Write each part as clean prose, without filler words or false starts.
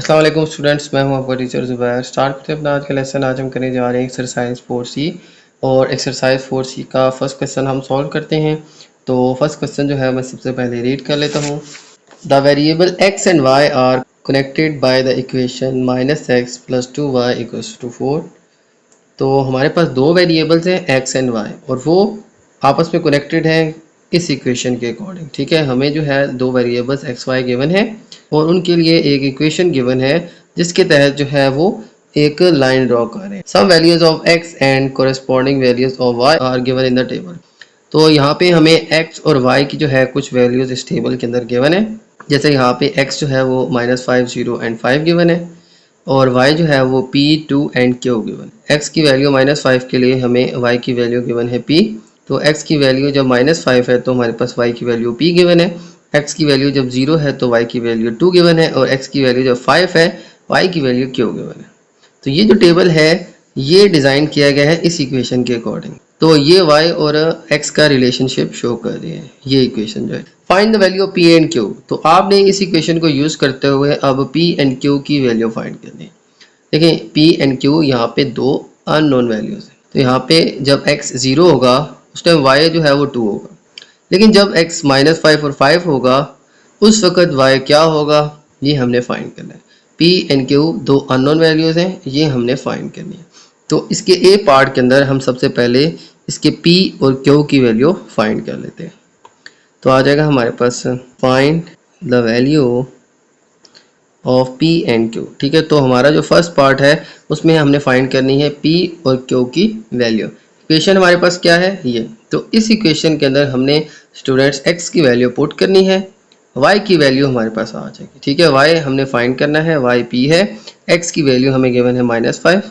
अस्सलाम वालेकुम स्टूडेंट्स, मैं हूं आपका टीचर ज़ुबैर। स्टार्ट करते हैं अपना आज का लेसन। आज हम करने जा रहे हैं एक्सरसाइज 4C और एक्सरसाइज 4C का फर्स्ट क्वेश्चन हम सॉल्व करते हैं। तो फर्स्ट क्वेश्चन जो है मैं सबसे पहले रीड कर लेता हूं। The variable x and y are connected by the equation -x + 2y = 4। तो हमारे पास दो वेरिएबल्स हैं x एंड y और वो आपस में कनेक्टेड हैं इस इक्वेशन के अकॉर्डिंग। ठीक है, हमें जो है दो वेरिएबल्स x y गिवन है और उनके लिए एक इक्वेशन गिवन है जिसके तहत जो है वो एक लाइन ड्रॉ कर रहे हैं। Some values of x and corresponding values of y are given in the table. तो यहाँ पे हमें x और y की जो है कुछ वैल्यूज इस टेबल के अंदर गिवन है। जैसे यहाँ पे x जो है वो -5 0 एंड 5 गिवन है और y जो है वो p 2 एंड q गिवन है। x की वैल्यू -5 के लिए हमें y की वैल्यू गिवन है p। तो x की वैल्यू जब -5 है तो हमारे पास y की वैल्यू p गिवन है। x की वैल्यू जब 0 है तो y की वैल्यू 2 गिवन है और x की वैल्यू जब 5 है y की वैल्यू q गिवन है। तो ये जो टेबल है ये डिज़ाइन किया गया है इस इक्वेशन के अकॉर्डिंग। तो ये y और x का रिलेशनशिप शो कर रही है ये इक्वेशन जो है। Find the value of p and q। तो आपने इस इक्वेशन को यूज़ करते हुए अब p एंड q की वैल्यू फाइंड करनी है। देखिए p एंड q यहाँ पे दो अननोन वैल्यूज़ हैं। तो यहाँ पे जब x 0 होगा उस टाइम y जो है वो 2 होगा, लेकिन जब x -5 और 5 होगा उस वक़्त y क्या होगा ये हमने फाइंड करना है। p एंड q दो अननोन वैल्यूज़ हैं, ये हमने फाइंड करनी है। तो इसके ए पार्ट के अंदर हम सबसे पहले इसके p और q की वैल्यू फाइंड कर लेते हैं। तो आ जाएगा हमारे पास find the value of p and q। ठीक है, तो हमारा जो फर्स्ट पार्ट है उसमें हमने फाइंड करनी है p और q की वैल्यू। इक्वेशन हमारे पास क्या है ये, तो इस इक्वेशन के अंदर हमने स्टूडेंट्स x की वैल्यू पुट करनी है, y की वैल्यू हमारे पास आ जाएगी। ठीक है, y हमने फाइंड करना है, y p है, x की वैल्यू हमें गिवन है -5।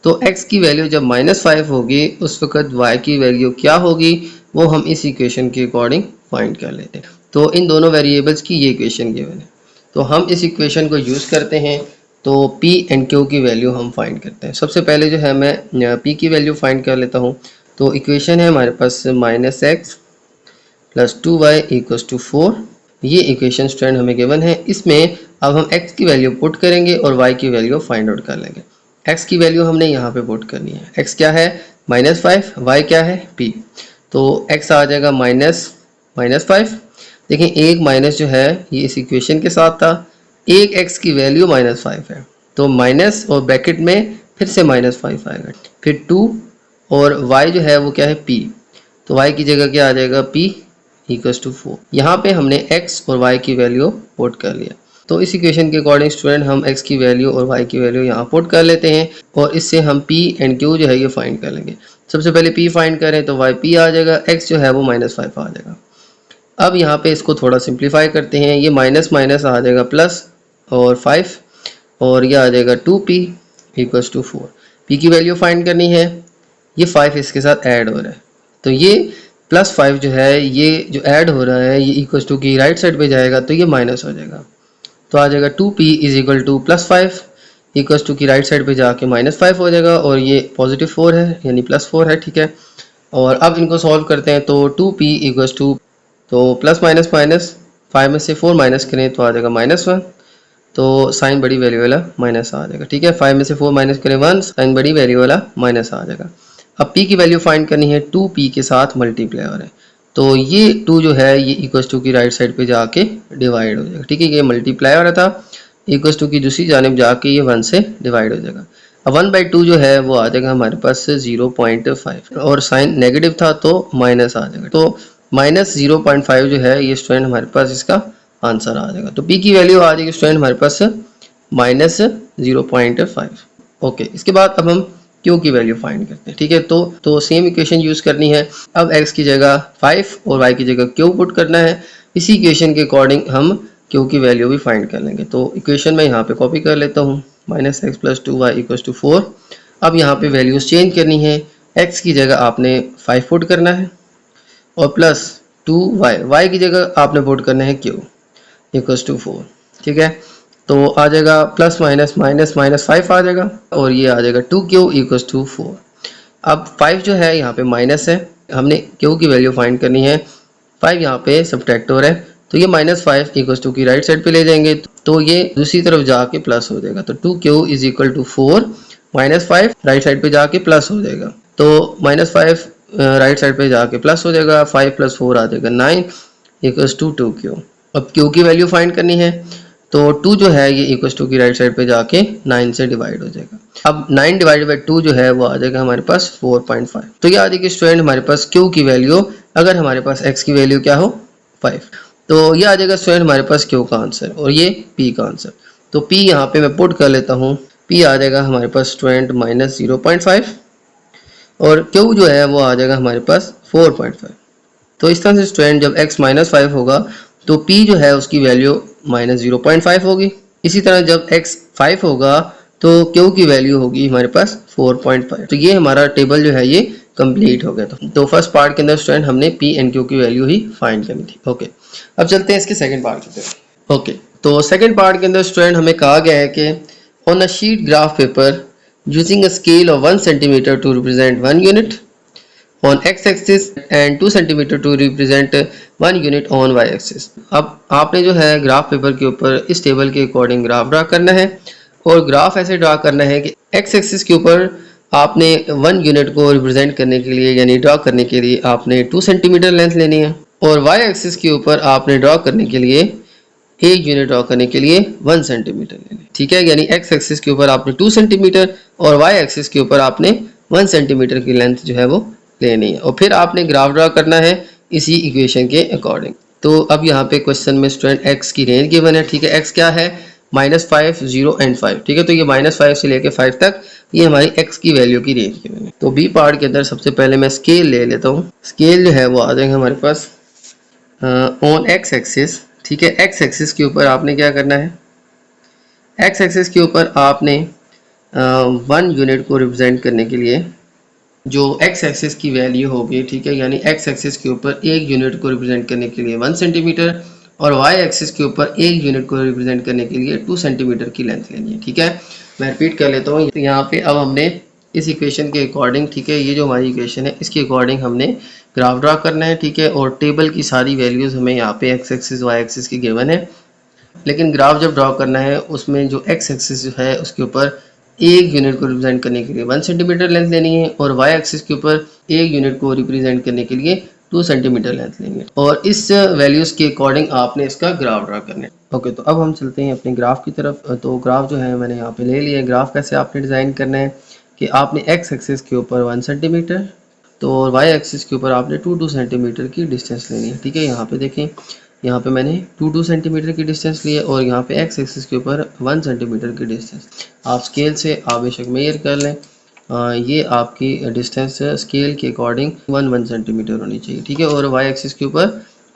तो x की वैल्यू जब -5 होगी उस वक़्त y की वैल्यू क्या होगी वो हम इस इक्वेशन के अकॉर्डिंग फाइंड कर लेते हैं। तो इन दोनों वेरिएबल्स की ये इक्वेशन गिवन है, तो हम इस इक्वेशन को यूज़ करते हैं। तो p एंड q की वैल्यू हम फाइंड करते हैं। सबसे पहले जो है मैं p की वैल्यू फाइंड कर लेता हूँ। तो इक्वेशन है हमारे पास -x + 2y = 4। ये इक्वेशन स्टूडेंट हमें गिवन है। इसमें अब हम x की वैल्यू पुट करेंगे और y की वैल्यू फाइंड आउट कर लेंगे। x की वैल्यू हमने यहाँ पे पुट करनी है। x क्या है -5, y क्या है p। तो x आ जाएगा -5। देखिए एक माइनस जो है ये इस इक्वेशन के साथ था, एक x की वैल्यू -5 है तो माइनस और ब्रैकेट में फिर से -5 आएगा, फिर 2 और y जो है वो क्या है p। तो y की जगह क्या आ जाएगा p = 4। यहाँ पे हमने x और y की वैल्यू पुट कर लिया। तो इस इक्वेशन के अकॉर्डिंग स्टूडेंट हम x की वैल्यू और y की वैल्यू यहाँ पुट कर लेते हैं और इससे हम p एंड q जो है ये फाइंड कर लेंगे। सबसे पहले p फाइंड करें तो y p आ जाएगा, x जो है वो -5 आ जाएगा। अब यहाँ पे इसको थोड़ा सिंप्लीफाई करते हैं, ये माइनस माइनस आ जाएगा प्लस और 5 और ये आ जाएगा 2p = 4। p की वैल्यू फाइंड करनी है, ये 5 इसके साथ ऐड हो रहा है तो ये +5 जो है ये जो ऐड हो रहा है ये इक्वल्स टू की राइट साइड पे जाएगा तो ये माइनस हो जाएगा। तो आ जाएगा 2p = +5 इक्वल्स टू की राइट साइड पे जाके -5 हो जाएगा और ये +4 है यानी +4 है। ठीक है, और अब इनको सॉल्व करते हैं। तो 2p = तो प्लस माइनस माइनस 5 में से 4 माइनस करें तो आ जाएगा -1, तो साइन बड़ी वैल्यू वाला माइनस आ जाएगा। ठीक है, 5 में से 4 माइनस करें 1, साइन बड़ी वैल्यू वाला माइनस आ जाएगा। अब p की वैल्यू फाइंड करनी है, 2p के साथ मल्टीप्लाई हो रहा है तो ये 2 जो है ये इक्वल्स टू की राइट साइड पे जाके डिवाइड हो जाएगा। ठीक है, ये मल्टीप्लाई हो रहा था, इक्वल्स टू की दूसरी जानिब जाके ये 1 से डिवाइड हो जाएगा। अब 1/2 जो है वो आ जाएगा हमारे पास 0.5 और साइन नेगेटिव था तो माइनस आ जाएगा। तो -0.5 जो है ये स्टूडेंट हमारे पास इसका आंसर आ जाएगा। तो p की वैल्यू आ जाएगी स्टूडेंट हमारे पास -0.5। ओके, इसके बाद अब हम q की वैल्यू फाइंड करते हैं। ठीक है, तो सेम इक्वेशन यूज़ करनी है। अब x की जगह 5 और y की जगह q पुट करना है। इसी इक्वेशन के अकॉर्डिंग हम q की वैल्यू भी फाइंड कर लेंगे। तो इक्वेशन में यहाँ पे कॉपी कर लेता हूँ, -x + 2y = 4। अब यहाँ पे वैल्यूज़ चेंज करनी है, x की जगह आपने 5 पुट करना है और +2y, y की जगह आपने पुट करना है q = 4। ठीक है, तो आ जाएगा प्लस माइनस माइनस -5 आ जाएगा और ये आ जाएगा 2q = 4। अब 5 जो है यहाँ पे माइनस है, हमने q की वैल्यू फाइंड करनी है, 5 यहाँ पे सब्ट्रैक्ट हो रहा है तो ये -5 इक्वल टू की राइट साइड पे ले जाएंगे तो ये दूसरी तरफ जाके प्लस हो जाएगा। तो 2q is equal to 4 -5 right side पे जाके प्लस हो जाएगा। तो -5 राइट साइड पे जाके प्लस हो जाएगा, 5 + 4 आ जाएगा 9 इक्वल्स टू 2q। अब q की वैल्यू फाइंड करनी है तो 2 जो है ये इक्वल्स टू की राइट साइड पे जाके 9 से डिवाइड हो जाएगा। अब 9 डिवाइडेड बाई 2 जो है वो आ जाएगा हमारे पास 4.5। तो ये आ जाएगी स्टूडेंट हमारे पास q की वैल्यू, अगर हमारे पास x की वैल्यू क्या हो 5। तो ये आ जाएगा स्टूडेंट हमारे पास q का आंसर और ये p का आंसर। तो p यहाँ पे मैं पुट कर लेता हूँ, p आ जाएगा हमारे पास स्टूडेंट -0.5 और q जो है वो आ जाएगा हमारे पास 4.5। तो इस तरह से स्टूडेंट जब x -5 होगा तो p जो है उसकी वैल्यू -0.5 होगी। इसी तरह जब x 5 होगा तो q की वैल्यू होगी हमारे पास 4.5। तो ये हमारा टेबल जो है ये कंप्लीट हो गया। तो फर्स्ट पार्ट के अंदर स्टूडेंट हमने p एंड q की वैल्यू ही फाइंड करनी थी। ओके, अब चलते हैं इसके सेकंड पार्ट की तरफ। ओके, तो सेकंड पार्ट के अंदर स्टूडेंट हमें कहा गया है कि on a sheet graph paper using a scale of 1 centimetre to represent 1 unit on x-axis and 2 cm to represent 1 unit on y-axis। अब आपने जो है ग्राफ पेपर के ऊपर इस टेबल के अकॉर्डिंग ग्राफ ड्रा करना है और ग्राफ ऐसे ड्रा करना है कि x एक्सिस के ऊपर आपने 1 यूनिट को रिप्रेजेंट करने के लिए यानी ड्रा करने के लिए आपने 2 सेंटीमीटर लेंथ लेनी है और y एक्सिस के ऊपर आपने ड्रा करने के लिए एक यूनिट ड्रा करने के लिए 1 सेंटीमीटर लेनी है। ठीक है, यानी x एक्सिस के ऊपर आपने 2 सेंटीमीटर और y एक्सिस के ऊपर आपने 1 सेंटीमीटर की लेंथ जो है वो लेनी है और फिर आपने ग्राफ ड्रा करना है इसी इक्वेशन के अकॉर्डिंग। तो अब यहाँ पे क्वेश्चन में स्टूडेंट x की रेंज गिवन है। ठीक है, x क्या है -5, 0 एंड 5। ठीक है, तो ये -5 से लेके 5 तक ये हमारी x की वैल्यू की रेंज गिवन है। तो बी पार्ट के अंदर सबसे पहले मैं स्केल ले लेता हूँ। स्केल जो है वो आ जाएगा हमारे पास ऑन x एक्सिस। ठीक है, x एक्सिस के ऊपर आपने क्या करना है, x एक्सिस के ऊपर आपने 1 यूनिट को रिप्रेजेंट करने के लिए जो x एक्सिस की वैल्यू होगी, ठीक है, यानी x एक्सिस के ऊपर एक यूनिट को रिप्रेजेंट करने के लिए 1 सेंटीमीटर और y एक्सिस के ऊपर एक यूनिट को रिप्रेजेंट करने के लिए 2 सेंटीमीटर की लेंथ लेनी है। ठीक है, मैं रिपीट कर लेता हूँ। यहाँ पे अब हमने इस इक्वेशन के अकॉर्डिंग, ठीक है, ये जो हमारी इक्वेशन है इसके अकॉर्डिंग हमने ग्राफ ड्रा करना है। ठीक है, और टेबल की सारी वैल्यूज़ हमें यहाँ पे x एक्सिस y एक्सिस की गिवन है, लेकिन ग्राफ जब ड्रा करना है उसमें जो x एक्सिस जो है उसके ऊपर एक यूनिट को रिप्रेजेंट करने के लिए 1 सेंटीमीटर लेंथ लेनी है और y एक्सिस के ऊपर एक यूनिट को रिप्रेजेंट करने के लिए 2 सेंटीमीटर लेंथ लेंगे और इस वैल्यूज़ के अकॉर्डिंग आपने इसका ग्राफ ड्रा करना है। ओके, तो अब हम चलते हैं अपने ग्राफ की तरफ। तो ग्राफ जो है मैंने यहाँ पे ले लिया है। ग्राफ कैसे आपने डिज़ाइन करना है कि आपने x एक्सिस के ऊपर 1 सेंटीमीटर तो y एक्सिस के ऊपर आपने 2 सेंटीमीटर की डिस्टेंस लेनी है। ठीक है, यहाँ पे देखें, यहाँ पे मैंने 2 सेंटीमीटर की डिस्टेंस ली है और यहाँ पे x एक्सिस के ऊपर 1 सेंटीमीटर की डिस्टेंस। आप स्केल से आप बेशक मेजर कर लें, ये आपकी डिस्टेंस स्केल के अकॉर्डिंग 1 सेंटीमीटर होनी चाहिए। ठीक है, और y एक्सिस के ऊपर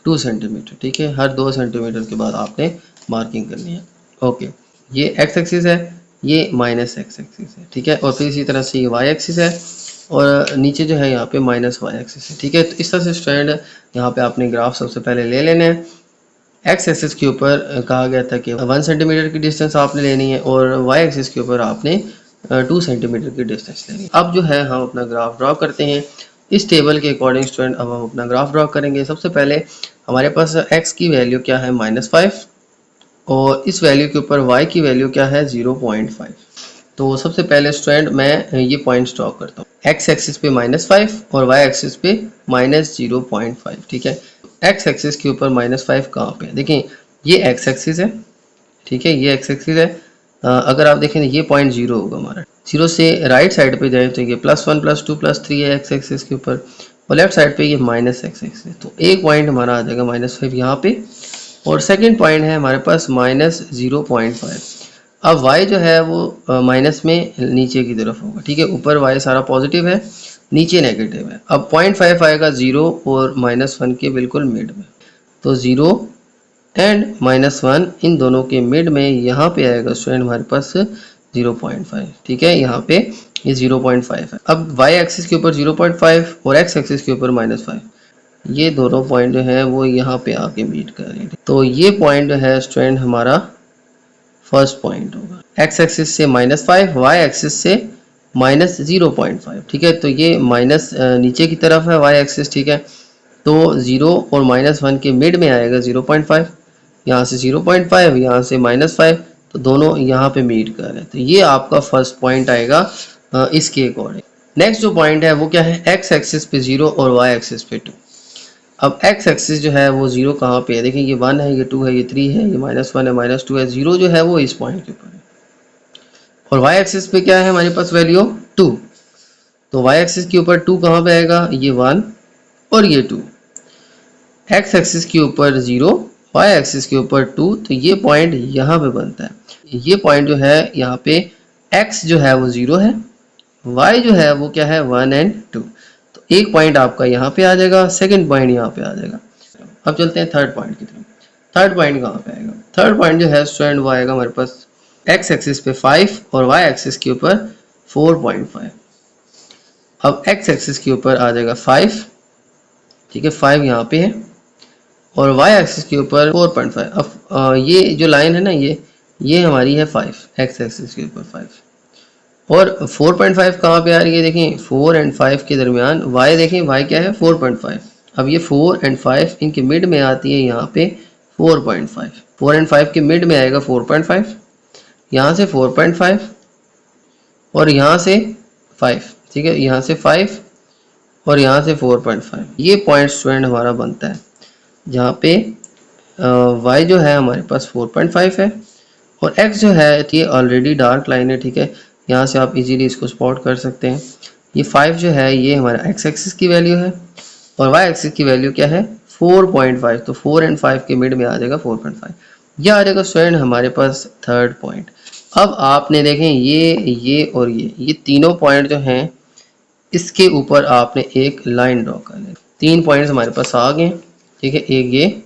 2 सेंटीमीटर। ठीक है, हर 2 सेंटीमीटर के बाद आपने मार्किंग करनी है। ओके, ये x एक्सिस है, ये -x एक्सिस है। ठीक है, और फिर इसी तरह से ये y एक्सिस है और नीचे जो है यहाँ पे -y एक्सिस है। ठीक है, तो इस तरह से स्टूडेंट यहाँ पे आपने ग्राफ सबसे पहले ले लेने हैं। x एक्सिस के ऊपर कहा गया था कि 1 सेंटीमीटर की डिस्टेंस आपने लेनी है और y एक्सिस के ऊपर आपने 2 सेंटीमीटर की डिस्टेंस लेनी है। अब जो है हम अपना ग्राफ ड्रॉ करते हैं इस टेबल के अकॉर्डिंग। स्टूडेंट अब हम अपना ग्राफ ड्रॉ करेंगे। सबसे पहले हमारे पास x की वैल्यू क्या है -5 और इस वैल्यू के ऊपर y की वैल्यू क्या है 0.5। तो सबसे पहले स्टूडेंट मैं ये पॉइंट्स ड्रॉ करता हूँ। x एक्सिस पे -5 और y एक्सिस पे -0.5। ठीक है, x एक्सिस के ऊपर -5 कहाँ पे है, देखें ये x एक्सिस है। ठीक है, ये x एक्सिस है। अगर आप देखें ये पॉइंट 0 होगा हमारा। 0 से राइट साइड पे जाए तो ये +1 +2 +3 है x एक्सिस के ऊपर और लेफ्ट साइड पे ये -x एक्सिस है। तो एक पॉइंट हमारा आ जाएगा -5 यहाँ पे और सेकेंड पॉइंट है हमारे पास -0.5। अब y जो है वो माइनस में नीचे की तरफ होगा। ठीक है, ऊपर y सारा पॉजिटिव है, नीचे नेगेटिव है। अब 0.5 आएगा 0 और -1 के बिल्कुल मिड में। तो 0 एंड -1 इन दोनों के मिड में यहाँ पे आएगा स्टूडेंट हमारे पास 0.5। ठीक है, यहाँ पे ये 0.5 है। अब y एक्सिस के ऊपर 0.5 और x एक्सिस के ऊपर -5, ये दोनों पॉइंट जो है वो यहाँ पे आके मीट कर रहे हैं। तो ये पॉइंट जो है स्टूडेंट हमारा फर्स्ट पॉइंट होगा। x एक्सिस से -5, y एक्सिस से -0.5। ठीक है, तो ये माइनस नीचे की तरफ है y एक्सिस। ठीक है, तो 0 और -1 के मिड में आएगा 0.5, यहाँ से 0.5, यहाँ से -5, तो दोनों यहाँ पे मीट कर रहे हैं। तो ये आपका फर्स्ट पॉइंट आएगा इसके अकॉर्डिंग। नेक्स्ट जो पॉइंट है वो क्या है, एक्स एक्सिस पे 0 और वाई एक्सिस पे 2। अब एक्स एक्सिस जो है वो 0 कहाँ पे है, देखिए ये 1 है, ये 2 है, ये 3 है, ये -1 है, -2 है, 0 जो है वो इस पॉइंट के ऊपर है। और वाई एक्सिस पे क्या है हमारे पास वैल्यू 2, तो वाई एक्सिस के ऊपर 2 कहाँ पे आएगा, ये 1 और ये 2। एक्स एक्सिस के ऊपर 0, वाई एक्सिस के ऊपर 2, तो ये पॉइंट यहाँ पे बनता है। ये पॉइंट जो है यहाँ पे x जो है वो 0 है, y जो है वो क्या है 1 एंड 2। तो एक पॉइंट आपका यहाँ पे आ जाएगा, सेकंड पॉइंट यहाँ पे आ जाएगा। अब चलते हैं थर्ड पॉइंट की तरफ। थर्ड पॉइंट कहाँ पे आएगा, थर्ड पॉइंट जो है स्टूडेंट वो आएगा हमारे पास x एक्सिस पे 5 और y एक्सिस के ऊपर 4.5। अब x एक्सिस के ऊपर आ जाएगा 5, ठीक है, 5 यहाँ पे है, और y एक्सिस के ऊपर 4.5। अब ये जो लाइन है ना, ये हमारी है 5, x एक्सिस के ऊपर 5, और 4.5 कहाँ पे आ रही है, देखें 4 एंड 5 के दरमियान y, देखें y क्या है 4.5। अब ये 4 एंड 5 इनके मिड में आती है यहाँ पे 4.5, 4 एंड 5 के मिड में आएगा 4.5, यहाँ से 4.5 और यहाँ से 5, ठीक है, यहाँ से 5 और यहाँ से 4.5। ये पॉइंट स्टूडेंट हमारा बनता है जहाँ पे y जो है हमारे पास 4.5 है, और x जो है ये ऑलरेडी डार्क लाइन है, ठीक है, यहाँ से आप इजीली इसको स्पॉट कर सकते हैं। ये 5 जो है ये हमारा x एक्सिस की वैल्यू है, और y एक्सिस की वैल्यू क्या है 4.5, तो 4 एंड 5 के मिड में आ जाएगा 4.5। यह आ जाएगा स्टूडेंट हमारे पास थर्ड पॉइंट। अब आपने देखें ये और ये तीनों पॉइंट जो हैं इसके ऊपर आपने एक लाइन ड्रॉ कर लें। 3 पॉइंट्स हमारे पास आ गए, ठीक है, एक ये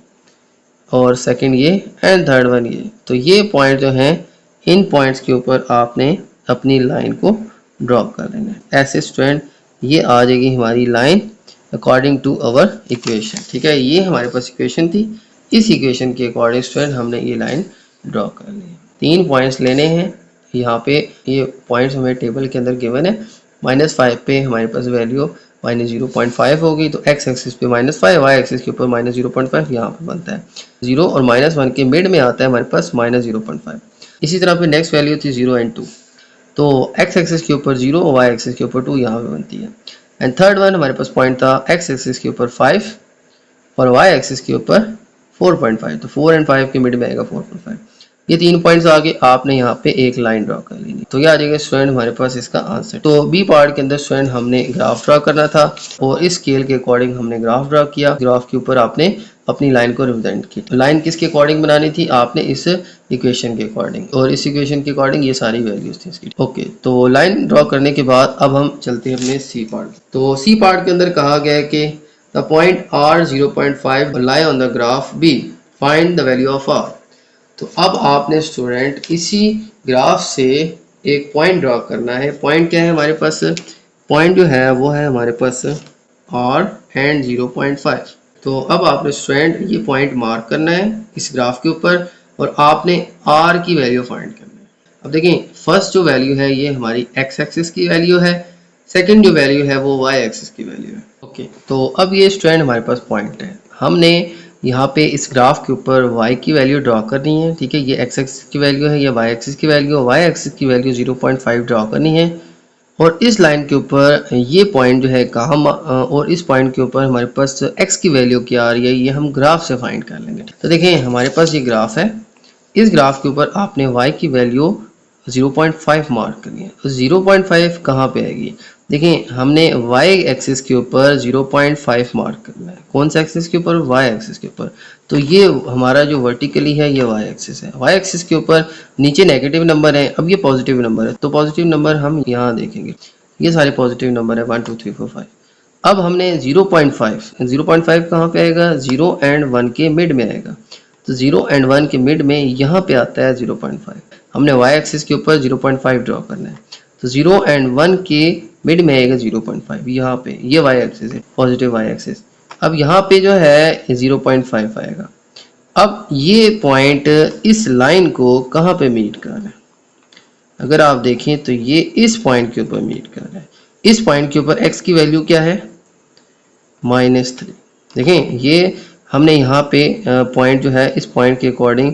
और सेकंड ये एंड थर्ड वन ये। तो ये पॉइंट जो हैं इन पॉइंट्स के ऊपर आपने अपनी लाइन को ड्रॉ कर लेना है। ऐसे स्टूडेंट ये आ जाएगी हमारी line according to our equation, ठीक है, ये हमारे पास इक्वेशन थी, इस इक्वेशन के अकॉर्डिंग स्टूडेंट हमने ये लाइन ड्रॉ कर ली। 3 पॉइंट्स लेने हैं, यहाँ पे ये पॉइंट्स हमें टेबल के अंदर गिवन है। -5 पे हमारे पास वैल्यू -0.5 होगी, तो x एक्सिस पे -5, y एक्सिस के ऊपर -0.5 यहाँ पे बनता है। 0 और -1 के मिड में आता है हमारे पास -0.5। इसी तरह पे नेक्स्ट वैल्यू थी 0 एंड 2, तो x एक्सिस के ऊपर 0 और y एक्सिस के ऊपर 2 यहाँ पे बनती है। एंड थर्ड वन हमारे पास पॉइंट था x एक्सिस के ऊपर 5 और y एक्सिस के ऊपर 4.5, तो 4 एंड 5 के मिड में आएगा 4.5। ये 3 पॉइंट्स आगे आपने यहाँ पे एक लाइन ड्रॉ कर लेनी, तो ये आ जाएगा स्टूडेंट हमारे पास इसका आंसर। तो बी पार्ट के अंदर स्टूडेंट हमने ग्राफ ड्रॉ करना था, और इस स्केल के अकॉर्डिंग हमने ग्राफ ड्रॉ किया। ग्राफ के ऊपर आपने अपनी लाइन को रिप्रेजेंट किया। तो लाइन किसके अकॉर्डिंग बनानी थी, आपने इस इक्वेशन के अकॉर्डिंग, और इस इक्वेशन के अकॉर्डिंग ये सारी वैल्यूज थी इसकी। ओके, तो लाइन ड्रॉ करने के बाद अब हम चलते हैं अपने सी पार्ट। तो सी पार्ट के अंदर कहा गया है कि the point r 0.5 lie on the graph b, find the value of r। तो अब आपने स्टूडेंट इसी ग्राफ से एक पॉइंट ड्रॉ करना है। पॉइंट क्या है हमारे पास, पॉइंट जो है वो है हमारे पास r एंड 0.5। तो अब आपने स्टूडेंट ये पॉइंट मार्क करना है इस ग्राफ के ऊपर, और आपने r की वैल्यू फाइंड करनी है। अब देखें फर्स्ट जो वैल्यू है ये हमारी x एक्सिस की वैल्यू है, सेकंड जो वैल्यू है वो y एक्सिस की वैल्यू है। ओके, तो अब ये स्टूडेंट हमारे पास पॉइंट है, हमने यहाँ पे इस ग्राफ के ऊपर y की वैल्यू ड्रॉ करनी है, ठीक है, ये x एक्सिस की वैल्यू है, ये y एक्सिस की वैल्यू है, y एक्सिस की वैल्यू 0.5 ड्रॉ करनी है, और इस लाइन के ऊपर ये पॉइंट जो है कहाँ, और इस पॉइंट के ऊपर हमारे पास x की वैल्यू क्या आ रही है ये हम ग्राफ से फाइंड कर लेंगे। तो देखें हमारे पास ये ग्राफ है, इस ग्राफ के ऊपर आपने y की वैल्यू 0.5 मार्क करनी है। तो 0.5 कहाँ पे आएगी, देखें हमने y एक्सिस के ऊपर 0.5 मार्क करना है। कौन सा एक्सिस के ऊपर, y एक्सिस के ऊपर। तो ये हमारा जो वर्टिकली है ये y एक्सिस है। y एक्सिस के ऊपर नीचे नेगेटिव नंबर है, अब ये पॉजिटिव नंबर है, तो पॉजिटिव नंबर हम यहाँ देखेंगे, ये सारे पॉजिटिव नंबर है 1 2 3 4 5। अब हमने 0.5 कहाँ पे आएगा, 0 एंड 1 के मिड में आएगा, तो 0 एंड 1 के मिड में यहाँ पे आता है 0.5। हमने y एक्सिस के ऊपर 0.5 ड्रॉ करना है, तो 0 एंड 1 के मिड में आएगा 0.5, यहाँ पे ये y एक्सिस है, पॉजिटिव y एक्सिस। अब यहाँ पे जो है 0.5 आएगा। अब ये पॉइंट इस लाइन को कहाँ पे मीट कर रहा है, अगर आप देखें तो ये इस पॉइंट के ऊपर मीट कर रहा है। इस पॉइंट के ऊपर x की वैल्यू क्या है, -3, देखें ये हमने यहाँ पे पॉइंट जो है इस पॉइंट के अकॉर्डिंग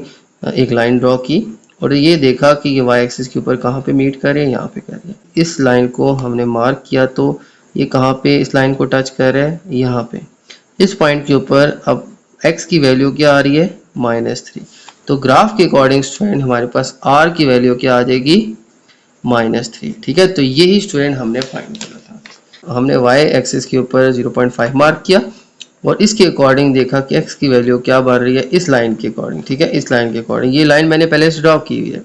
एक लाइन ड्रॉ की और ये देखा कि ये वाई एक्सिस के ऊपर कहाँ पे मीट कर रहे हैं, यहाँ पे कर रहे हैं। इस लाइन को हमने मार्क किया तो ये कहाँ पे इस लाइन को टच कर रहा है, यहाँ पे इस पॉइंट के ऊपर। अब x की वैल्यू क्या आ रही है, -3। तो ग्राफ के अकॉर्डिंग स्टूडेंट हमारे पास r की वैल्यू क्या आ जाएगी, -3। ठीक है, तो यही स्टूडेंट हमने फाइंड करना था। हमने y एक्सिस के ऊपर 0.5 मार्क किया और इसके अकॉर्डिंग देखा कि x की वैल्यू क्या बन रही है इस लाइन के अकॉर्डिंग। ठीक है, इस लाइन के अकॉर्डिंग, ये लाइन मैंने पहले से ड्रॉ की हुई है,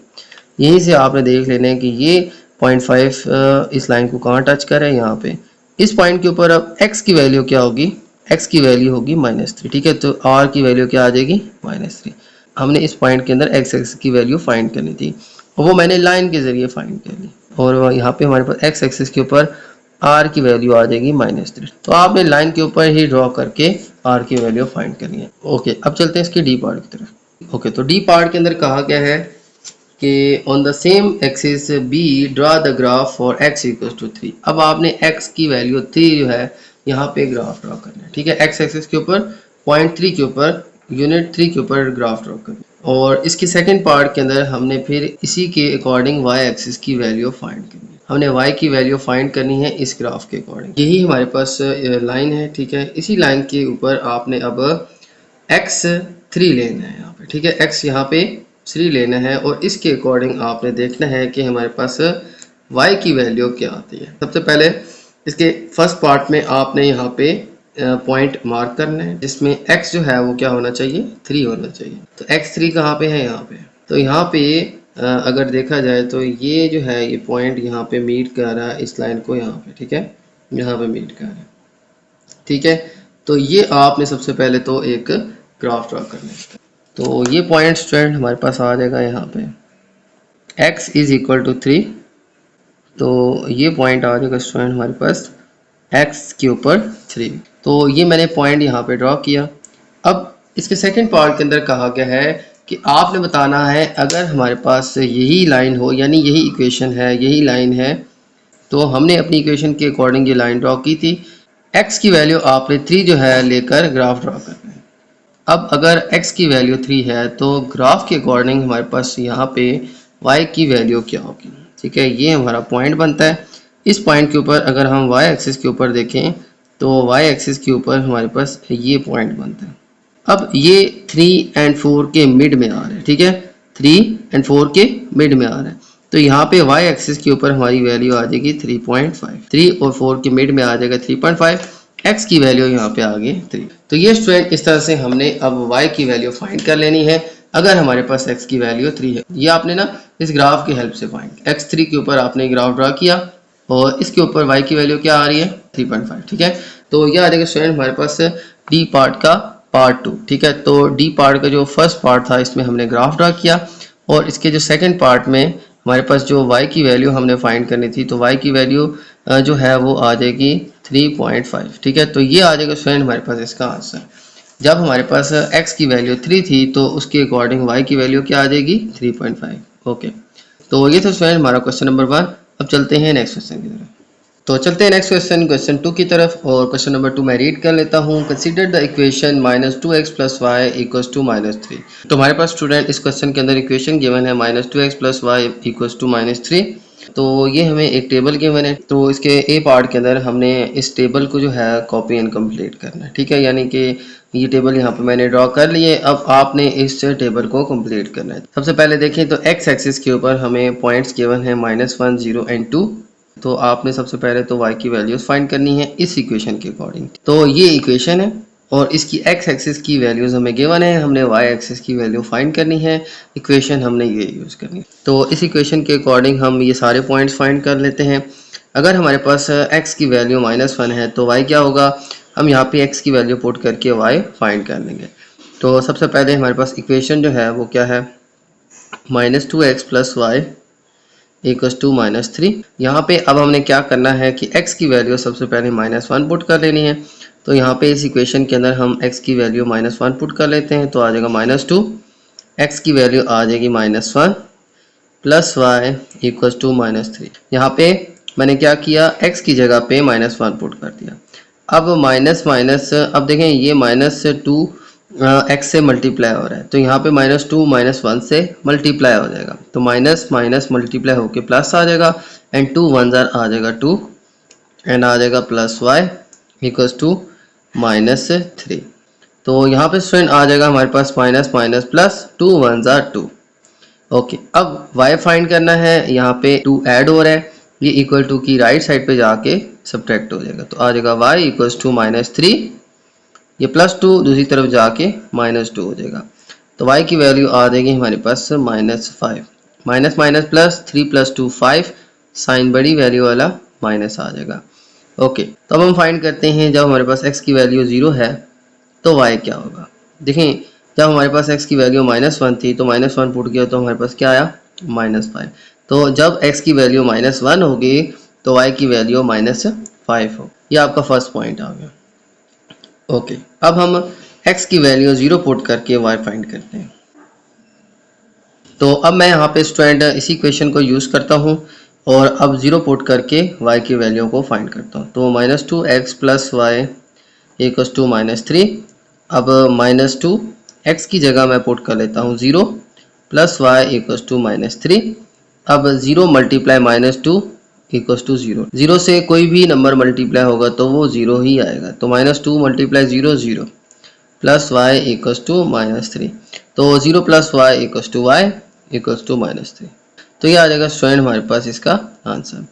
यहीं से आपने देख लेना है कि ये 0.5 इस लाइन को कहाँ टच कर रहा है, यहाँ पे इस पॉइंट के ऊपर। अब x की वैल्यू क्या होगी, x की वैल्यू होगी -3। ठीक है, तो r की वैल्यू क्या आ जाएगी, -3। हमने इस पॉइंट के अंदर x एक्सिस की वैल्यू फाइंड करनी थी और वो मैंने लाइन के जरिए फाइंड कर ली और यहाँ पे हमारे पास x एक्सिस के ऊपर r की वैल्यू आ जाएगी -3। तो आपने लाइन के ऊपर ही ड्रॉ करके r की वैल्यू फाइंड करनी है। ओके, अब चलते हैं इसके डी पार्ट की तरफ। ओके, तो डी पार्ट के अंदर कहा गया है कि on the same axis be draw the graph for x equals to 3। अब आपने x की वैल्यू 3 जो है यहाँ पे ग्राफ ड्रॉ करना है। ठीक है, x एक्सिस के ऊपर पॉइंट 3 के ऊपर यूनिट 3 के ऊपर ग्राफ ड्रॉ करना है और इसके सेकंड पार्ट के अंदर हमने फिर इसी के अकॉर्डिंग y एक्सिस की वैल्यू फाइंड करनी है। हमने y की वैल्यू फाइंड करनी है इस ग्राफ के अकॉर्डिंग। यही हमारे पास लाइन है। ठीक है, इसी लाइन के ऊपर आपने अब x3 लेना है यहाँ पे। ठीक है, x यहाँ पे 3 लेना है और इसके अकॉर्डिंग आपने देखना है कि हमारे पास y की वैल्यू क्या आती है। सबसे पहले इसके फर्स्ट पार्ट में आपने यहाँ पे पॉइंट मार्क करना है जिसमें x जो है वो क्या होना चाहिए, 3 होना चाहिए। तो x3 कहाँ पे है, यहाँ पे। तो यहाँ पे अगर देखा जाए तो ये जो है ये पॉइंट यहाँ पे मीट कर रहा है इस लाइन को यहाँ पे। ठीक है, यहाँ पे मीट कर रहा है। ठीक है, तो ये आपने सबसे पहले तो एक ग्राफ ड्रॉ करना है। तो ये पॉइंट स्टूडेंट हमारे पास आ जाएगा यहाँ पे x इज इक्वल टू 3। तो ये पॉइंट आ जाएगा स्टूडेंट हमारे पास x के ऊपर 3। तो ये मैंने पॉइंट यहाँ पे ड्रॉ किया। अब इसके सेकंड पार्ट के अंदर कहा गया है कि आपने बताना है अगर हमारे पास यही लाइन हो, यानी यही इक्वेशन है, यही लाइन है, तो हमने अपनी इक्वेशन के अकॉर्डिंग ये लाइन ड्रॉ की थी। x की वैल्यू आपने 3 जो है लेकर ग्राफ ड्रॉ करना है। अब अगर x की वैल्यू 3 है तो ग्राफ के अकॉर्डिंग हमारे पास यहाँ पे y की वैल्यू क्या होगी। ठीक है, ये हमारा पॉइंट बनता है। इस पॉइंट के ऊपर अगर हम y एक्सिस के ऊपर देखें तो y एक्सिस के ऊपर हमारे पास ये पॉइंट बनता है। अब ये 3 और 4 के मिड में आ रहा है। ठीक है, 3 और 4 के मिड में आ रहा है। तो यहाँ पे y एक्सिस के ऊपर हमारी वैल्यू आ जाएगी 3.5। 3 और 4 के मिड में आ जाएगा 3.5। x की वैल्यू यहाँ पे आ गई 3। तो ये स्टूडेंट इस तरह से हमने अब y की वैल्यू फाइंड कर लेनी है अगर हमारे पास x की वैल्यू 3 है। ये आपने ना इस ग्राफ की हेल्प से फाइंड, x3 के ऊपर आपने ग्राफ ड्रा किया और इसके ऊपर y की वैल्यू क्या आ रही है, 3.5। ठीक है, तो ये आ जाएगा स्टूडेंट हमारे पास डी पार्ट का पार्ट 2। ठीक है, तो डी पार्ट का जो फर्स्ट पार्ट था इसमें हमने ग्राफ ड्रा किया और इसके जो सेकंड पार्ट में हमारे पास जो y की वैल्यू हमने फाइंड करनी थी, तो y की वैल्यू जो है वो आ जाएगी 3.5। ठीक है, तो ये आ जाएगा स्टूडेंट हमारे पास इसका आंसर। जब हमारे पास x की वैल्यू 3 थी तो उसके अकॉर्डिंग y की वैल्यू क्या आ जाएगी, 3.5। ओके, तो ये था स्टूडेंट हमारा क्वेश्चन नंबर 1। अब चलते हैं नेक्स्ट क्वेश्चन की तरफ। तो चलते हैं नेक्स्ट क्वेश्चन, क्वेश्चन 2 की तरफ। और क्वेश्चन नंबर 2 मैं रीड कर लेता हूँ। Consider the equation -2x + y equals to -3। तो हमारे पास स्टूडेंट इस क्वेश्चन के अंदर इक्वेशन गिवन है -2x + y इक्वल्स टू -3। तो ये हमें एक टेबल गिवन है। तो इसके ए पार्ट के अंदर हमने इस टेबल को जो है कॉपी एंड कंप्लीट करना है। ठीक है, यानी कि ये टेबल यहाँ पे मैंने ड्रॉ कर लिए। अब आपने इस टेबल को कंप्लीट करना है। सबसे पहले देखें तो x एक्सिस के ऊपर हमें पॉइंट्स गिवन है -1, 0 और 2। तो आपने सबसे पहले तो y की वैल्यूज फाइंड करनी है इस इक्वेशन के अकॉर्डिंग। तो ये इक्वेशन है और इसकी x एक्सिस की वैल्यूज हमें गिवन है, हमने y एक्सिस की वैल्यू फाइंड करनी है। इक्वेशन हमने ये यूज़ करनी है। तो इस इक्वेशन के अकॉर्डिंग हम ये सारे पॉइंट्स फाइंड कर लेते हैं। अगर हमारे पास x की वैल्यू -1 है तो y क्या होगा, हम यहाँ पे x की वैल्यू पुट करके y फाइंड कर लेंगे। तो सबसे पहले हमारे पास इक्वेशन जो है वो क्या है, -2x + y इक्वल्स टू -3। यहाँ पे अब हमने क्या करना है कि x की वैल्यू सबसे पहले -1 पुट कर लेनी है। तो यहाँ पे इस इक्वेशन के अंदर हम x की वैल्यू -1 पुट कर लेते हैं। तो आ जाएगा -2, x की वैल्यू आ जाएगी -1 + y इक्वल्स टू -3। यहाँ पे मैंने क्या किया, x की जगह पे -1 पुट कर दिया। अब माइनस माइनस, अब देखें ये -2 एक्स से मल्टीप्लाई हो रहा है, तो यहाँ पे -2 -1 से मल्टीप्लाई हो जाएगा, तो माइनस माइनस मल्टीप्लाई होके प्लस आ जाएगा, एंड 2 1 आ जाएगा 2, एंड आ जाएगा प्लस वाई इक्वल्स टू -3। तो यहाँ पे स्टूडेंट आ जाएगा हमारे पास माइनस माइनस प्लस, 2 1 2। ओके, अब y फाइंड करना है, यहाँ पे 2 ऐड हो रहा है, ये इक्वल टू की राइट साइड पे जाके सब्ट्रैक्ट हो जाएगा, तो आ जाएगा y इक्वल्स टू -3, ये +2 दूसरी तरफ जाके -2 हो जाएगा, तो y की वैल्यू आ जाएगी हमारे पास -5। माइनस माइनस प्लस, 3 + 2 5, साइन बड़ी वैल्यू वाला माइनस आ जाएगा। ओके, तो अब हम फाइंड करते हैं जब हमारे पास x की वैल्यू 0 है तो y क्या होगा। देखें, जब हमारे पास x की वैल्यू -1 थी तो -1 पुट किया तो हमारे पास क्या आया, -5। तो जब x की वैल्यू -1 होगी तो y की वैल्यू -5 हो। ये आपका फर्स्ट पॉइंट आ गया। ओके, अब हम x की वैल्यू 0 पुट करके y फाइंड करते हैं। तो अब मैं यहाँ पे स्टूडेंट इसी क्वेश्चन को यूज़ करता हूँ और अब 0 पुट करके y की वैल्यू को फाइंड करता हूँ। तो -2x + y इक्वल्स टू -3। अब -2 x की जगह मैं पुट कर लेता हूँ 0 + y इक्वल्स टू -3। अब 0 × -2 इक्वल्स टू 0। 0 से कोई भी नंबर मल्टीप्लाई होगा तो वो 0 ही आएगा, तो -2 × 0 0 + y इक्वल्स टू -3। तो 0 + y equals to y equals to -3। तो ये आ जाएगा स्टूडेंट हमारे पास इसका आंसर।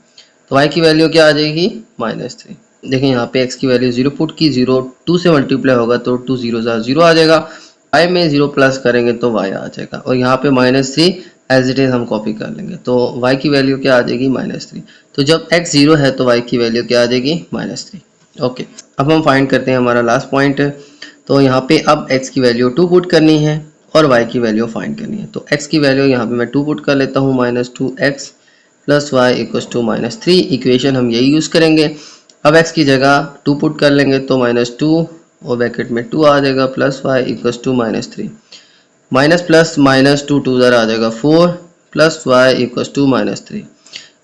तो y की वैल्यू क्या आ जाएगी, -3। देखें यहाँ पे x की वैल्यू 0 पुट की, 0 2 से मल्टीप्लाई होगा तो 2 0 0 आ जाएगा, y में 0 प्लस करेंगे तो y आ जाएगा, और यहाँ पे -3 एज इट इज हम कॉपी कर लेंगे, तो y की वैल्यू क्या आ जाएगी, -3। तो जब x 0 है तो y की वैल्यू क्या आ जाएगी, -3। ओके, अब हम फाइंड करते हैं हमारा लास्ट पॉइंट। तो यहाँ पे अब x की वैल्यू 2 पुट करनी है और y की वैल्यू फाइंड करनी है। तो x की वैल्यू यहाँ पे मैं 2 पुट कर लेता हूँ, -2x + y equals to -3। Equation हम यही यूज़ करेंगे। अब x की जगह 2 पुट कर लेंगे तो -2 और ब्रैकेट में 2 आ जाएगा, + y equals to -3। Minus plus -2 2 आ जाएगा 4, + y इक्वल्स टू -3।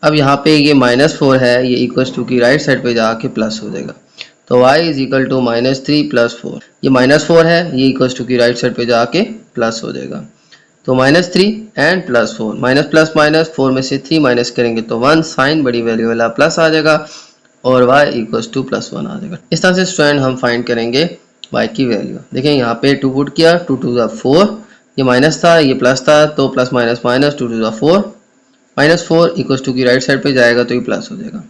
अब यहाँ पे ये -4 है, ये इक्वल्स टू की राइट साइड पे जाके प्लस हो जाएगा, तो y इज इक्वल टू -3 + 4। ये -4 है, ये इक्वल्स टू की राइट साइड पे जाके प्लस हो जाएगा, तो -3 एंड +4, माइनस प्लस माइनस 4 में से 3 माइनस करेंगे तो 1, साइन बड़ी वैल्यू वाला प्लस आ जाएगा और y इक्वल्स टू +1 आ जाएगा। इस तरह से स्टूडेंट हम फाइंड करेंगे y की वैल्यू। देखें यहाँ पे 2 पुट किया, 2 2 4, ये माइनस था ये प्लस था, तो plus minus minus 2 2 4, -4 equals to की राइट साइड पे जाएगा तो ये प्लस हो जाएगा।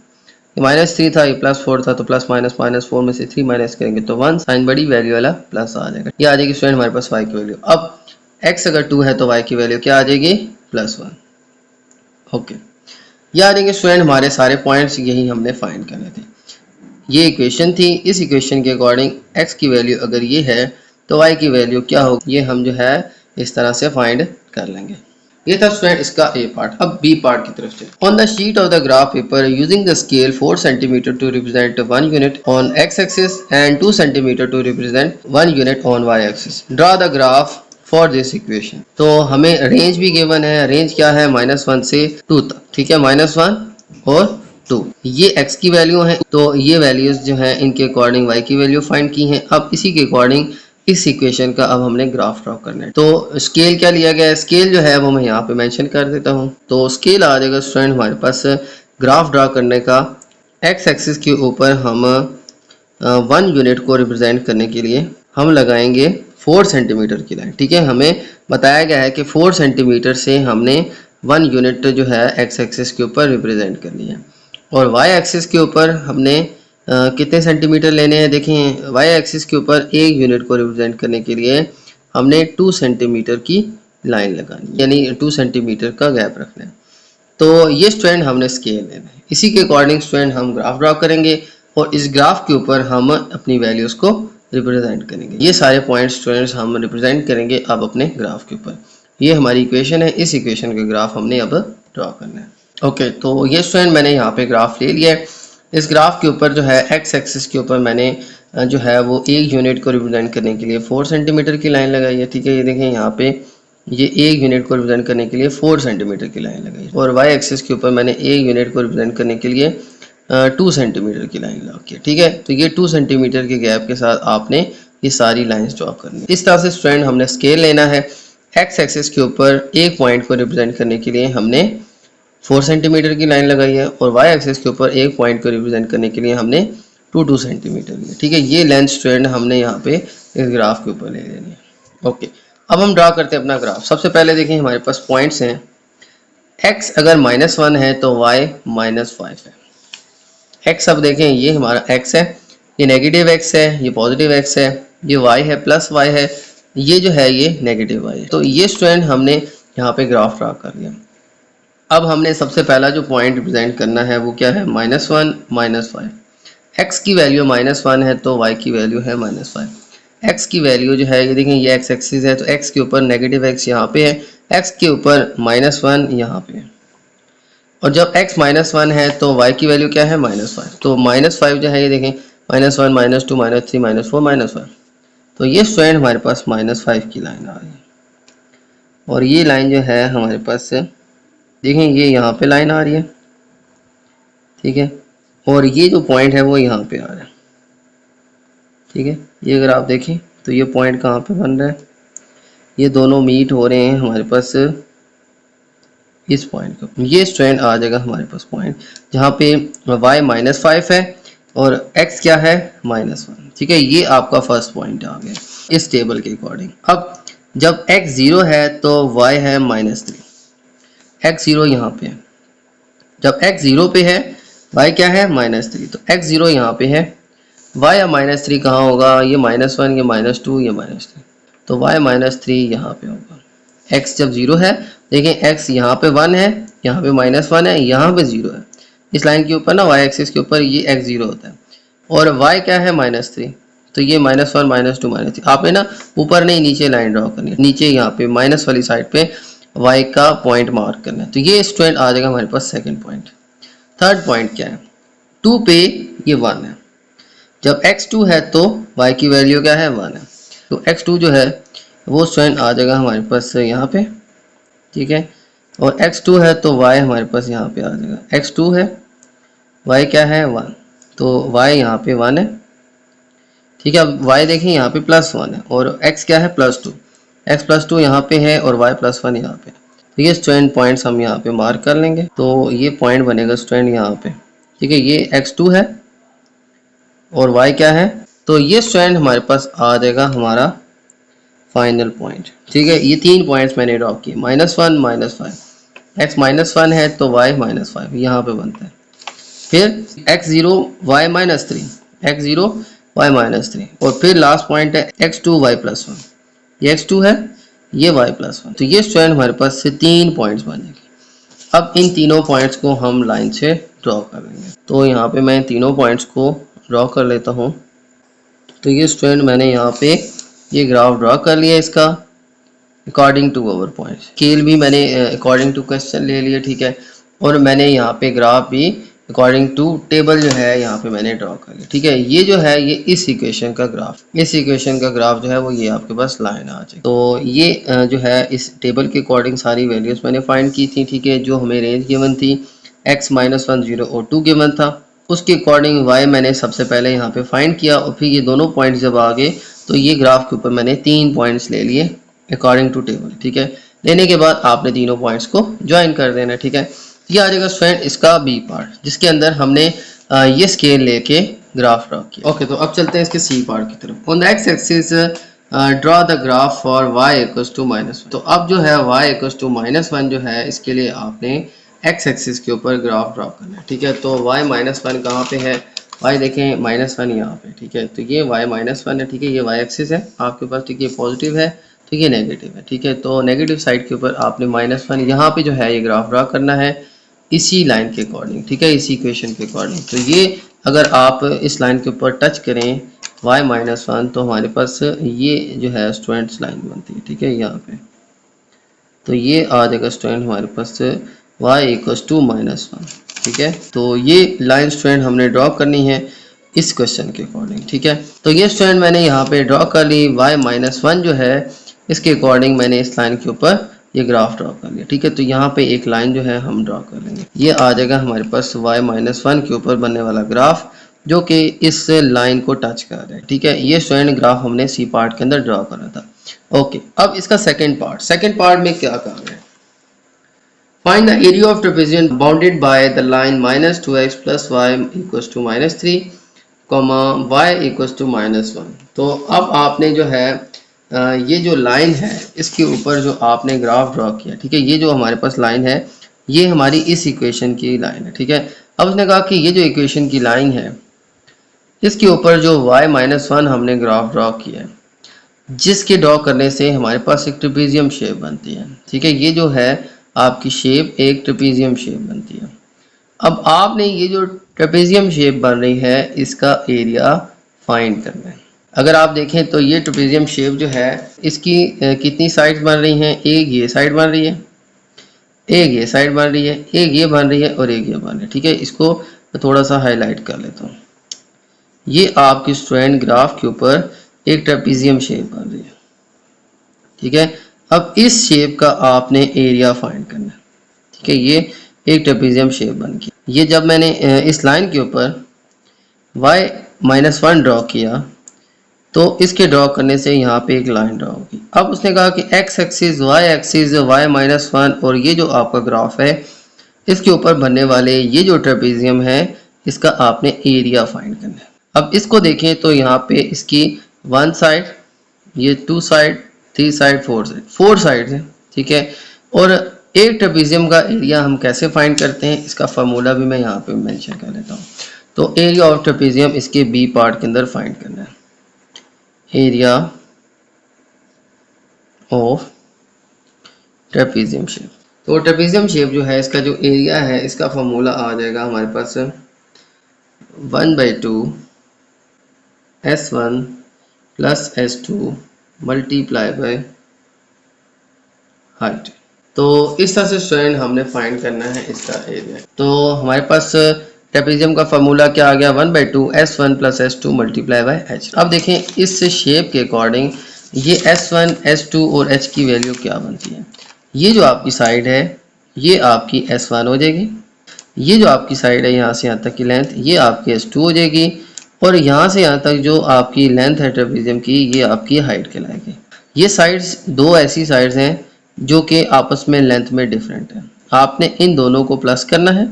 ये -3 था, ये +4 था, तो प्लस माइनस माइनस 4 में से 3 माइनस करेंगे तो 1, साइन बड़ी वैल्यू वाला प्लस आ जाएगा। ये आ जाएगी स्टूडेंट हमारे पास y की वैल्यू। अब x अगर 2 है तो y की वैल्यू क्या आ जाएगी, +1। ओके, ये आ जाएंगे स्टूडेंट हमारे सारे पॉइंट्स, यही हमने फाइंड करने थे। ये इक्वेशन थी, इस इक्वेशन के अकॉर्डिंग x की वैल्यू अगर ये है तो y की वैल्यू क्या होगी, ये हम जो है इस तरह से फाइंड कर लेंगे। ये था स्टूडेंट इसका ए पार्ट। अब बी पार्ट की तरफ से, on the sheet of the graph paper using the scale 4 centimetre to represent 1 unit on x axis and 2 centimetre to represent 1 unit on y axis, draw the graph for this equation. तो हमें range भी given है, range क्या है, -1 से 2 तक, ठीक है, -1 और 2, ये x की वैल्यू है, तो ये वैल्यूज जो हैं इनके अकॉर्डिंग y की वैल्यू फाइंड की हैं। अब इसी के अकॉर्डिंग इस इक्वेशन का अब हमने ग्राफ ड्रॉ करना है। तो स्केल क्या लिया गया है, स्केल जो है वो मैं यहाँ पे मेंशन कर देता हूँ। तो स्केल आ जाएगा स्टूडेंट हमारे पास ग्राफ ड्रॉ करने का, x एक्सिस के ऊपर हम 1 यूनिट को रिप्रेजेंट करने के लिए हम लगाएंगे 4 सेंटीमीटर की लाइन, ठीक है। हमें बताया गया है कि 4 सेंटीमीटर से हमने 1 यूनिट जो है x एक्सिस के ऊपर रिप्रेजेंट करनी है, और y एक्सिस के ऊपर हमने कितने सेंटीमीटर लेने हैं। देखें, y एक्सिस के ऊपर 1 यूनिट को रिप्रेजेंट करने के लिए हमने 2 सेंटीमीटर की लाइन लगानी, यानी 2 सेंटीमीटर का गैप रखना है। तो ये स्टूडेंट हमने स्केल लेना है, इसी के अकॉर्डिंग स्टूडेंट हम ग्राफ ड्रॉ करेंगे और इस ग्राफ के ऊपर हम अपनी वैल्यूज़ को रिप्रेजेंट करेंगे। ये सारे पॉइंट स्टूडेंट्स हम रिप्रेजेंट करेंगे अब अपने ग्राफ के ऊपर। ये हमारी इक्वेशन है, इस इक्वेशन का ग्राफ हमने अब ड्रॉ करना है। ओके, तो ये स्टूडेंट मैंने यहाँ पे ग्राफ ले लिया है। इस ग्राफ के ऊपर जो है x एक्सिस के ऊपर मैंने जो है वो 1 यूनिट को रिप्रेजेंट करने के लिए 4 सेंटीमीटर की लाइन लगाई है, ठीक है। ये देखें यहाँ पे ये 1 यूनिट को रिप्रेजेंट करने के लिए 4 सेंटीमीटर की लाइन लगाई है, और y एक्सिस के ऊपर मैंने 1 यूनिट को रिप्रेजेंट करने के लिए 2 सेंटीमीटर की लाइन ड्रॉ की, ठीक है। तो ये 2 सेंटीमीटर के गैप के साथ आपने ये सारी लाइंस ड्रॉ करनी है। इस तरह से स्टूडेंट हमने स्केल लेना है। एक्स एक्सिस के ऊपर एक पॉइंट को रिप्रेजेंट करने के लिए हमने 4 सेंटीमीटर की लाइन लगाई है और वाई एक्सिस के ऊपर एक पॉइंट को रिप्रेजेंट करने के लिए हमने 2 सेंटीमीटर की, ठीक है। ये लेंथ स्टूडेंट हमने यहाँ पे इस ग्राफ के ऊपर ले लेनी है। ओके, अब हम ड्रा करते हैं अपना ग्राफ। सबसे पहले देखिए हमारे पास पॉइंट्स हैं। x अगर -1 है तो y -5 है। x अब देखें ये हमारा x है, ये नेगेटिव x है, ये पॉजिटिव x है, ये y है प्लस y है, ये जो है ये नेगेटिव y है। तो ये स्टूडेंट हमने यहाँ पे ग्राफ ड्रा कर लिया। अब हमने सबसे पहला जो पॉइंट रिप्रेजेंट करना है वो क्या है, -1 -5। x की वैल्यू -1 है तो y की वैल्यू है -5। x की वैल्यू जो है ये देखें, ये x एक्सिस है तो x के ऊपर नेगेटिव x यहाँ पे है, x के ऊपर -1 यहाँ पे है। और जब x -1 है तो y की वैल्यू क्या है, -5। तो -5 जो है ये देखें, -1 -2 -3 -4 -5। तो ये स्टूडेंट हमारे पास -5 की लाइन आ रही है। और ये लाइन जो है हमारे पास देखें, ये यहाँ पे लाइन आ रही है, ठीक है। और ये जो पॉइंट है वो यहाँ पे आ रहा है, ठीक है। ये अगर आप देखें तो ये पॉइंट कहाँ पे बन रहा है, ये दोनों मीट हो रहे हैं हमारे पास इस पॉइंट को। ये स्टूडेंट आ जाएगा हमारे पास पॉइंट जहाँ पे y -5 है और x क्या है, -1, ठीक है। ये आपका फर्स्ट पॉइंट आ गया इस टेबल के अकॉर्डिंग। अब जब x 0 है तो y है -3, x 0 यहाँ पे है। जब x 0 पे है y क्या है, -3, तो x 0 यहाँ पे है, y या -3 कहाँ होगा, ये -1, ये -2, ये -3, तो y -3 यहाँ पे होगा। x जब 0 है, देखें x यहाँ पे 1 है, यहाँ पे -1 है, यहाँ पे 0 है। इस लाइन के ऊपर ना y एक्सिस के ऊपर ये x 0 होता है और y क्या है, -3, तो ये -1 -2 -3। आपने ना ऊपर नहीं नीचे लाइन ड्रॉ करनी है, नीचे यहाँ पे माइनस वाली साइड पे y का पॉइंट मार्क करना है। तो ये स्टूडेंट आ जाएगा हमारे पास सेकंड पॉइंट। थर्ड पॉइंट क्या है, 2 पे ये 1 है। जब x2 है तो y की वैल्यू क्या है, 1 है। तो x2 जो है वो स्टूडेंट आ जाएगा हमारे पास यहाँ पे, ठीक है। और x2 है तो y हमारे पास यहाँ पे आ जाएगा, x2 है, y क्या है, 1, तो y यहाँ पे 1 है, ठीक है। अब y देखें यहाँ पे +1 है और x क्या है, +2, x +2 यहाँ पे है और y +1 यहाँ पे। तो ये स्टूडेंट पॉइंट्स हम यहाँ पे मार्क कर लेंगे। तो ये पॉइंट बनेगा स्टूडेंट यहाँ पे, ठीक है। ये x2 है और y क्या है, तो ये स्टूडेंट हमारे पास आ जाएगा हमारा फाइनल पॉइंट, ठीक है। ये 3 पॉइंट्स मैंने ड्रॉ किए, -1 -5, x -1 है तो y -5 यहाँ पे बनता है। फिर x0 y -3, x0 y -3 और फिर लास्ट पॉइंट है x2 y +1, ये x2 है, ये y +1। तो ये स्टूडेंट हमारे पास से 3 पॉइंट्स बनेंगे। अब इन तीनों पॉइंट्स को हम लाइन से ड्रॉ कर लेंगे। तो यहाँ पे मैं तीनों पॉइंट्स को ड्रॉ कर लेता हूँ। तो ये स्टूडेंट मैंने यहाँ पे ये ग्राफ ड्रॉ कर लिया इसका according to our point. Scale भी मैंने अकॉर्डिंग टू क्वेश्चन ले लिया, ठीक है। और मैंने यहाँ पे ग्राफ भी अकॉर्डिंग टू टेबल जो है यहाँ पे मैंने ड्रॉ कर लिया, ठीक है। ये जो है ये इस इक्वेशन का ग्राफ, इस इक्वेशन का ग्राफ जो है वो ये आपके पास लाइन आ जाए। तो ये जो है इस टेबल के अकॉर्डिंग सारी वैल्यूज मैंने फाइंड की थी, ठीक है। जो हमें रेंज गिवन थी x -1 0 और 2 गिवन था, उसके अकॉर्डिंग y मैंने सबसे पहले यहाँ पे फाइंड किया और फिर ये दोनों पॉइंट्स जब आ गए तो ये ग्राफ के ऊपर मैंने 3 पॉइंट्स ले लिए अकॉर्डिंग टू टेबल, ठीक है। लेने के बाद आपने तीनों पॉइंट्स को ज्वाइन कर देना, ठीक है। ये आ जाएगा स्टूडेंट इसका बी पार्ट, जिसके अंदर हमने ये स्केल लेके ग्राफ ड्रॉ किया। ओके, तो अब चलते हैं इसके सी पार्ट की तरफ। On the x axis draw the graph for y = -1। तो अब जो है y = -1 जो है इसके लिए आपने एक्स एक्सिस के ऊपर ग्राफ ड्रॉ करना है, ठीक है। तो y -1 कहाँ पे है, y देखें -1 यहाँ पे, ठीक है। तो ये y -1 है, ठीक है। ये y एक्सिस है आपके पास, ठीक है। पॉजिटिव है तो ये नेगेटिव है, ठीक है। तो नेगेटिव साइड के ऊपर आपने -1 यहाँ पे जो है ये ग्राफ ड्रॉ करना है इसी लाइन के अकॉर्डिंग, ठीक है, इसी इक्वेशन के अकॉर्डिंग। तो ये अगर आप इस लाइन के ऊपर टच करें y -1 तो हमारे पास ये जो है स्टूडेंट्स लाइन बनती है, ठीक है, यहाँ पे। तो ये आ जाएगा स्टूडेंट हमारे पास y = -1, ठीक है। तो ये लाइन स्टूडेंट हमने ड्रॉ करनी है इस क्वेश्चन के अकॉर्डिंग, ठीक है। तो ये स्टूडेंट मैंने यहाँ पे ड्रॉ कर ली, y -1 जो है इसके अकॉर्डिंग मैंने इस लाइन के ऊपर ये ग्राफ ड्रॉ कर लिया, ठीक है। तो यहाँ पे एक लाइन जो है हम ड्रॉ कर लेंगे, ये आ जाएगा हमारे पास y-1 के ऊपर बनने वाला ग्राफ जो कि इस लाइन को टच कर रहा है, ठीक है। ये स्टूडेंट ग्राफ हमने सी पार्ट के अंदर ड्रॉ करा था। ओके, अब इसका सेकंड पार्ट में क्या कहा गया, find the area of trapezium bounded by the line -2x + y = -3, y = -1। तो अब आपने जो है ये जो लाइन है इसके ऊपर जो आपने ग्राफ ड्रॉ किया, ठीक है। ये जो हमारे पास लाइन है ये हमारी इस इक्वेशन की लाइन है, ठीक है। अब उसने कहा कि ये जो इक्वेशन की लाइन है इसके ऊपर जो y-1 हमने ग्राफ ड्रॉ किया है, जिसके ड्रॉ करने से हमारे पास एक ट्रेपेजियम शेप बनती है, ठीक है। ये जो है आपकी शेप एक ट्रेपेजियम शेप बनती है। अब आपने ये जो ट्रेपेजियम शेप बन रही है इसका एरिया फाइंड करना है। अगर आप देखें तो ये ट्रेपेजियम शेप जो है इसकी कितनी साइड्स बन रही हैं, एक ये साइड बन रही है, एक ये साइड बन रही है, एक ये बन रही है और एक ये बन रही है, ठीक है। इसको थोड़ा सा हाईलाइट कर लेता हूँ। ये आपकी स्ट्रैंड ग्राफ के ऊपर एक ट्रेपेजियम शेप बन रही है, ठीक है। अब इस शेप का आपने एरिया फाइंड करना है, ठीक है। ये एक ट्रेपेजियम शेप बन गई। ये जब मैंने इस लाइन के ऊपर y-1 ड्रॉ किया तो इसके ड्रॉ करने से यहाँ पे एक लाइन ड्रॉ होगी। अब उसने कहा कि x axis y axis y-1 और ये जो आपका ग्राफ है इसके ऊपर बनने वाले ये जो ट्रेपेजियम है इसका आपने एरिया फाइंड करना है। अब इसको देखें तो यहाँ पे इसकी 1 साइड, ये 2 साइड, 3 साइड, 4 साइड है, ठीक है। और एक ट्रेपेजियम का एरिया हम कैसे फाइंड करते हैं इसका फार्मूला भी मैं यहाँ पे मेंशन कर लेता हूँ। तो एरिया ऑफ ट्रेपेजियम इसके बी पार्ट के अंदर फाइंड करना है, एरिया ऑफ ट्रेपेजियम शेप। तो ट्रेपेजियम शेप जो है इसका जो एरिया है इसका फार्मूला आ जाएगा हमारे पास 1/2 S1 + S2 multiply by height. तो इस तरह से स्टूडेंट हमने फाइंड करना है इसका एरिया। तो हमारे पास ट्रेपेजियम का फार्मूला क्या आ गया, 1/2 S1 + S2 multiply by H। अब देखें इस शेप के अकॉर्डिंग ये S1, S2 और H की वैल्यू क्या बनती है। ये जो आपकी साइड है ये आपकी S1 हो जाएगी, ये जो आपकी साइड है यहाँ से यहाँ तक की लेंथ ये आपकी S2 हो जाएगी और यहाँ से यहाँ तक जो आपकी लेंथ है ट्रेपेजियम की ये आपकी हाइट कहलाएगी। ये साइड्स दो ऐसी साइड्स हैं जो कि आपस में लेंथ में डिफरेंट है। आपने इन दोनों को प्लस करना है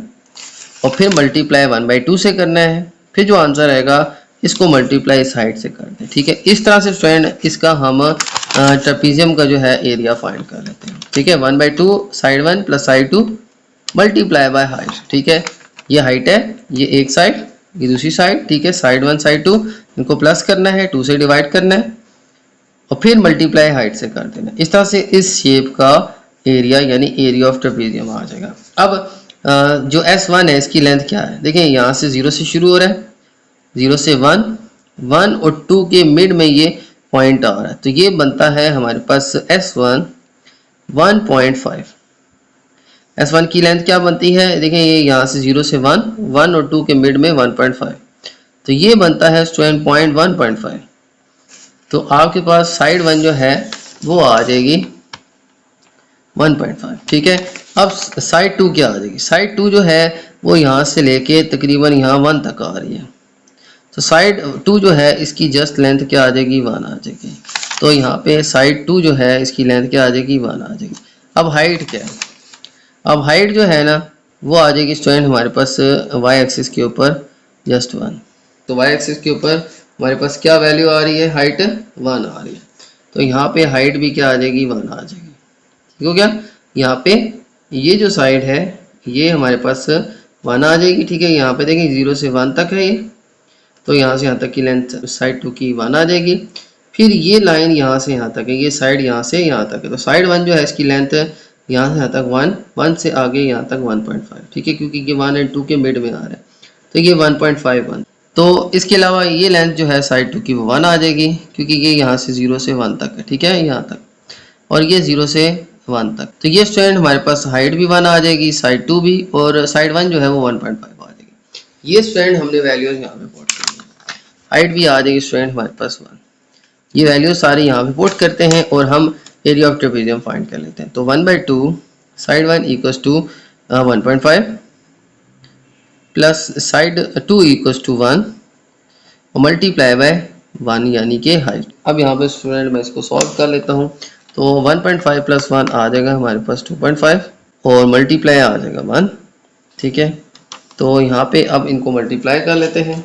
और फिर मल्टीप्लाई 1/2 से करना है, फिर जो आंसर आएगा इसको मल्टीप्लाई इस हाइट से कर दें, ठीक है। इस तरह से स्टूडेंट इसका हम ट्रेपेजियम का जो है एरिया फाइंड कर लेते हैं, ठीक है। 1/2 side 1 + side 2 multiply by height, ठीक है। ये हाइट है, ये एक साइड, ये दूसरी साइड, ठीक है। साइड 1 साइड 2 इनको प्लस करना है, 2 से डिवाइड करना है और फिर मल्टीप्लाई हाइट से कर देना। इस तरह से इस शेप का एरिया यानी एरिया ऑफ ट्रेपेजियम आ जाएगा। अब जो S1 है इसकी लेंथ क्या है, देखें यहाँ से 0 से शुरू हो रहा है, 0 से 1, 1 और 2 के मिड में ये पॉइंट आ रहा है, तो ये बनता है हमारे पास S1 1.5। S1 की लेंथ क्या बनती है, देखें ये यहाँ से 0 से 1, 1 और 2 के मिड में 1.5, तो ये बनता है स्टूडेंट 1.5। तो आपके पास साइड 1 जो है वो आ जाएगी 1.5, ठीक है। अब साइड 2 क्या आ जाएगी, साइड 2 जो है वो यहाँ से लेके तकरीबन यहाँ 1 तक आ रही है, तो साइड 2 जो है इसकी जस्ट लेंथ क्या आ जाएगी, 1 आ जाएगी। तो यहाँ पे साइड 2 जो है इसकी लेंथ क्या आ जाएगी, 1 आ जाएगी। अब हाइट क्या है, अब हाइट जो है ना वो आ जाएगी स्टूडेंट हमारे पास y एक्सिस के ऊपर जस्ट 1। तो y एक्सिस के ऊपर हमारे पास क्या वैल्यू आ रही है, हाइट 1 आ रही है, तो यहाँ पे हाइट भी क्या आ जाएगी, 1 आ जाएगी, ठीक हो गया। यहाँ पे ये जो साइड है ये हमारे पास 1 आ जाएगी, ठीक है। यहाँ पे देखें 0 से 1 तक है ये, तो यहाँ से यहाँ तक की लेंथ साइड 2 की 1 आ जाएगी। फिर ये लाइन यहाँ से यहाँ तक है, ये साइड यहाँ से यहाँ तक है, तो साइड 1 जो है इसकी लेंथ यहाँ से यहाँ तक 1, 1 से आगे यहाँ तक 1.5, ठीक है, क्योंकि ये 1 और 2 के मिड में आ रहा है, तो ये 1.51। तो इसके अलावा ये लेंथ जो है साइड 2 की वो 1 आ जाएगी, क्योंकि ये यहाँ से 0 से 1 तक है, ठीक है, यहाँ तक, और ये 0 से 1 तक। तो ये स्टूडेंट हमारे पास हाइट भी 1 आ जाएगी, साइड 2 भी, और साइड 1 जो है वो 1.5 आ जाएगी। ये स्टूडेंट हमने वैल्यूज यहाँ पे पुट कर दी, हाइट भी आ जाएगी स्टूडेंट हमारे पास 1। ये वैल्यूज सारी यहाँ पे पुट करते हैं और हम एरिया ऑफ ट्रेपेजियम फाइंड कर लेते हैं। तो 1/2 side 1 equals to 1.5 plus side 2 equals to 1 और मल्टीप्लाई बाय 1 यानी कि हाइट। अब यहाँ पे स्टूडेंट मैं इसको सॉल्व कर लेता हूँ। तो 1.5 प्लस 1 आ जाएगा हमारे पास 2.5 और मल्टीप्लाई आ जाएगा 1। ठीक है, तो यहाँ पे अब इनको मल्टीप्लाई कर लेते हैं।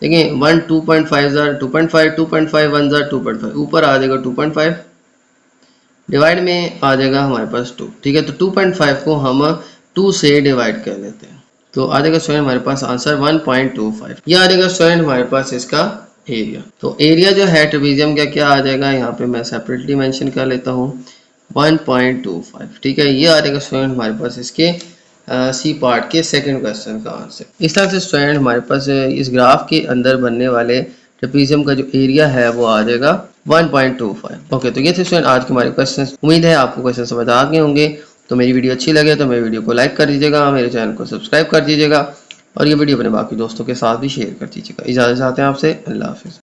देखिए 1 2.5 ज़ार 2.5 2.5 1 ज़ार 2.5 ऊपर आ जाएगा 2.5 डिवाइड में आ जाएगा हमारे पास 2। ठीक है, तो 2.5 को हम 2 से डिवाइड कर लेते हैं तो आ जाएगा स्टूडेंट हमारे पास आंसर 1.25। ये आ जाएगा स्टूडेंट हमारे पास इसका एरिया। तो एरिया जो है ट्रेपेजियम का क्या आ जाएगा, यहाँ पे मैं सेपरेटली मेंशन कर लेता हूँ 1.25। ठीक है, ये आ जाएगा स्टूडेंट हमारे पास इसके सी पार्ट के सेकंड क्वेश्चन का आंसर। इस तरह से स्टूडेंट हमारे पास इस ग्राफ के अंदर बनने वाले ट्रेपेजियम का जो एरिया है वो आ जाएगा 1.25। ओके, तो ये थे स्टूडेंट आज के हमारे क्वेश्चन। उम्मीद है आपको क्वेश्चन समझ आ गए होंगे। तो मेरी वीडियो अच्छी लगे तो मेरी वीडियो को लाइक कर दीजिएगा, मेरे चैनल को सब्सक्राइब कर दीजिएगा और ये वीडियो अपने बाकी दोस्तों के साथ भी शेयर कर दीजिएगा। इजाज़त चाहते हैं आपसे, अल्लाह हाफिज़।